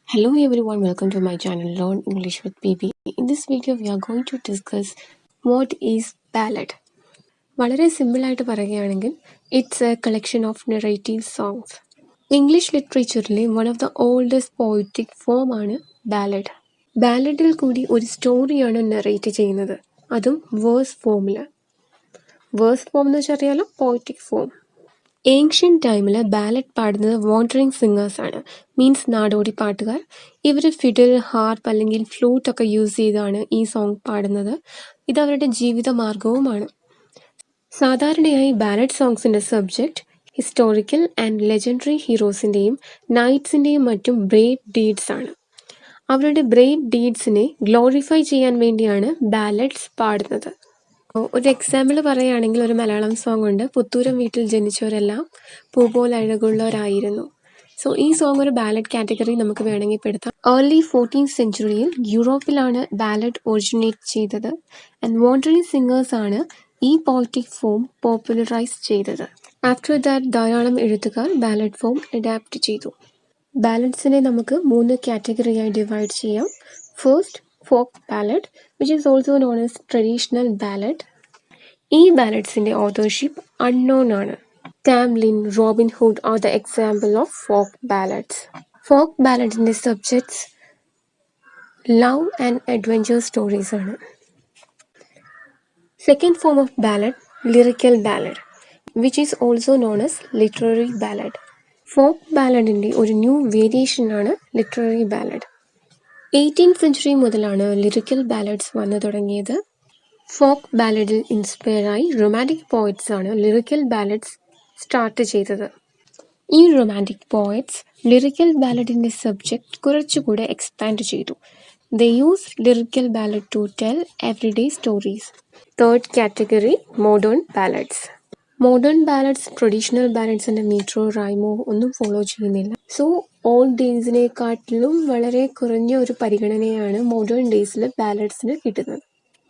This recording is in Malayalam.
Hello everyone, welcome to my channel Learn English with BB. In this video we are going to discuss what is ballad. വളരെ സിമ്പിൾ ആയിട്ട് പറയുകയാണെങ്കിൽ it's a collection of narrative songs. English ലിറ്ററേച്ചറിലെ one of the oldest poetic form ആണ് ബാലഡ്. ബാലഡിൽ കൂടി ഒരു സ്റ്റോറിയാണ് നെറേറ്റ് ചെയ്യുന്നത്, അതും വേഴ്സ് ഫോമിൽ. വേഴ്സ് ഫോം എന്ന് വെച്ചാൽ അറിയാലോ, പോയറ്റിക് ഫോം. ഏൻഷ്യൻ ടൈമിൽ ബാലഡ് പാടുന്നത് വാണ്ടറിങ് സിംഗേഴ്സ് ആണ്, മീൻസ് നാടോടി പാട്ടുകാർ. ഇവർ ഫിഡിൽ, ഹാർപ്പ് അല്ലെങ്കിൽ ഫ്ലൂട്ട് ഒക്കെ യൂസ് ചെയ്താണ് ഈ സോങ് പാടുന്നത്. ഇത് അവരുടെ ജീവിത മാർഗവുമാണ്. സാധാരണയായി ബാലഡ് സോങ്സിന്റെ സബ്ജക്റ്റ് ഹിസ്റ്റോറിക്കൽ ആൻഡ് ലെജൻഡറി ഹീറോസിന്റെയും നൈറ്റ്സിന്റെയും മറ്റും ബ്രേവ് ഡീഡ്സ് ആണ്. അവരുടെ ബ്രേവ് ഡീഡ്സിനെ ഗ്ലോറിഫൈ ചെയ്യാൻ വേണ്ടിയാണ് ബാലഡ്സ് പാടുന്നത്. ഒരു എക്സാമ്പിൾ പറയുകയാണെങ്കിൽ ഒരു മലയാളം സോങ് ഉണ്ട്, പുത്തൂരം വീട്ടിൽ ജനിച്ചവരെല്ലാം പൂപോലെ അഴകുള്ളവരായിരുന്നു. സോ ഈ സോങ് ഒരു ബാലഡ് കാറ്റഗറി നമുക്ക് വേണമെങ്കിൽ പെടുത്താം. ഏർലി 14th സെഞ്ച്വറിയിൽ യൂറോപ്പിലാണ് ബാലഡ് ഒറിജിനേറ്റ് ചെയ്തത്. ആൻഡ് വാണ്ടറിങ് സിംഗേഴ്സ് ആണ് ഈ പോയറ്റിക് ഫോം പോപ്പുലറൈസ് ചെയ്തത്. ആഫ്റ്റർ ദാറ്റ് ധാരാളം എഴുത്തുകാർ ബാലഡ് ഫോം അഡാപ്റ്റ് ചെയ്തു. ബാലഡ്സിനെ നമുക്ക് 3 കാറ്റഗറിയായി ഡിവൈഡ് ചെയ്യാം. First, folk ballad, which is also known as traditional ballad. ഈ ബാലഡ്സിന്റെ ഓതർഷിപ്പ് അൺനോൺ ആണ്. Tam Lin, Robin Hood are the example of folk ballads. Folk ബാലഡിന്റെ subjects love and adventure stories ആണ്. Second form of ballad, lyrical ballad, which is also known as literary ballad. Folk ബാലഡിന്റെ ഒരു ന്യൂ വേരിയേഷൻ ആണ് ലിറ്റററി ബാലഡ്. 18th സെഞ്ച്വറി മുതലാണ് ലിറിക്കൽ ബാലഡ്സ് വന്നു തുടങ്ങിയത്. ഫോക്ക് ബാലഡിൽ ഇൻസ്പയറായി റൊമാൻറ്റിക് പോയറ്റ്സ് ആണ് ലിറിക്കൽ ബാലഡ്സ് സ്റ്റാർട്ട് ചെയ്തത്. ഈ റൊമാൻറ്റിക് പോയറ്റ്സ് ലിറിക്കൽ ബാലഡിന്റെ സബ്ജക്റ്റ് കുറച്ചുകൂടെ എക്സ്പാൻഡ് ചെയ്തു. They use lyrical ballad to tell everyday stories. Third category, modern ballads. Modern ballads traditional ബാലഡ്സിന്റെ മീറ്ററോ റൈമോ ഒന്നും ഫോളോ ചെയ്യുന്നില്ല. സോ ഓൾഡ് ഡേയ്സിനെക്കാട്ടിലും വളരെ കുറഞ്ഞ ഒരു പരിഗണനയാണ് മോഡേൺ ഡേയ്സിൽ ബാലഡ്സിന് കിട്ടുന്നത്.